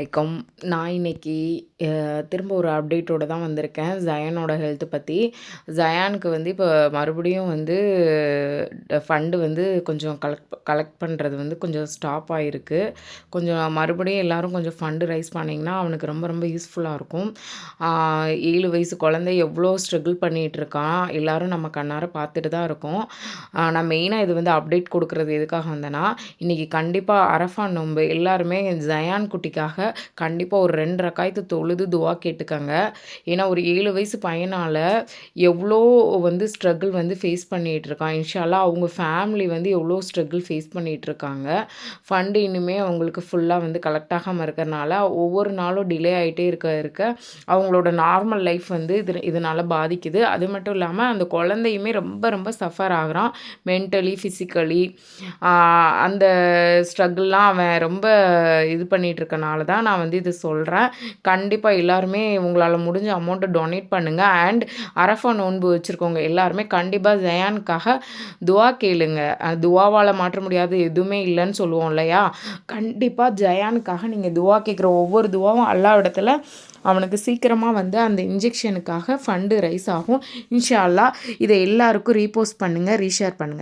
வலைக்கம். நான் இன்னைக்கு திரும்ப ஒரு அப்டேட்டோட தான் வந்திருக்கேன். ஜயானோட ஹெல்த் பத்தி. ஜயானுக்கு இப்போ மறுபடியும் ஃபண்டு கொஞ்சம் கலெக்ட் பண்ணுறது கொஞ்சம் ஸ்டாப் ஆகிருக்கு. கொஞ்சம் மறுபடியும் எல்லாரும் கொஞ்சம் ஃபண்டு ரைஸ் பண்ணிங்கன்னா அவனுக்கு ரொம்ப ரொம்ப யூஸ்ஃபுல்லாக இருக்கும். 7 வயசு குழந்தை எவ்வளோ ஸ்ட்ரகிள் பண்ணிகிட்ருக்கான். எல்லோரும் நம்ம கண்ணார பார்த்துட்டு தான் இருக்கோம். நான் மெயினாக இது அப்டேட் கொடுக்குறது எதுக்காக வந்தேன்னா, இன்றைக்கி கண்டிப்பாக அரஃபா நோன்பு எல்லாருமே ஜயான் குட்டிக்காக கண்டிப்பாக ஒரு 2 ரக்காயத்து தொழுது துவா கேட்டுக்கங்க. ஏன்னா ஒரு 7 வயசு பையனால் எவ்வளோ ஸ்ட்ரகிள் ஃபேஸ் பண்ணிகிட்ருக்கான். இன்ஷா அல்லாஹ் அவங்க ஃபேமிலி எவ்வளோ ஸ்ட்ரகிள் ஃபேஸ் பண்ணிகிட்ருக்காங்க. ஃபண்டு இனிமேல் அவங்களுக்கு ஃபுல்லாக கலெக்ட் ஆகாமல் இருக்கிறனால ஒவ்வொரு நாளும் டிலே ஆகிட்டே இருக்க அவங்களோட நார்மல் லைஃப் இதனால் பாதிக்குது. அது மட்டும் இல்லாமல் அந்த குழந்தையுமே ரொம்ப ரொம்ப சஃபர் ஆகுறான். மென்டலி ஃபிசிக்கலி அந்த ஸ்ட்ரகிள்லாம் அவன் ரொம்ப இது பண்ணிகிட்ருக்கனால தான் நான் இது சொல்கிறேன். கண்டிப்பாக எல்லாருமே உங்களால் முடிஞ்ச அமௌண்ட்டை டொனேட் பண்ணுங்கள். அண்ட் அரஃபா நோன்பு வச்சுருக்கவங்க எல்லாருமே கண்டிப்பாக ஜயானுக்காக துவா கேளுங்க. துவாவால் மாற்ற முடியாது எதுவுமே இல்லைன்னு சொல்லுவோம் இல்லையா? கண்டிப்பாக ஜயானுக்காக நீங்கள் துவா கேட்குற ஒவ்வொரு துவாவும் அல்லா இடத்துல அவனுக்கு சீக்கிரமாக அந்த இன்ஜெக்ஷனுக்காக ஃபண்டு ரைஸ் ஆகும். இன்ஷா அல்லாஹ் இதை எல்லாருக்கும் ரீபோஸ்ட் பண்ணுங்கள், ரீஷேர் பண்ணுங்கள்.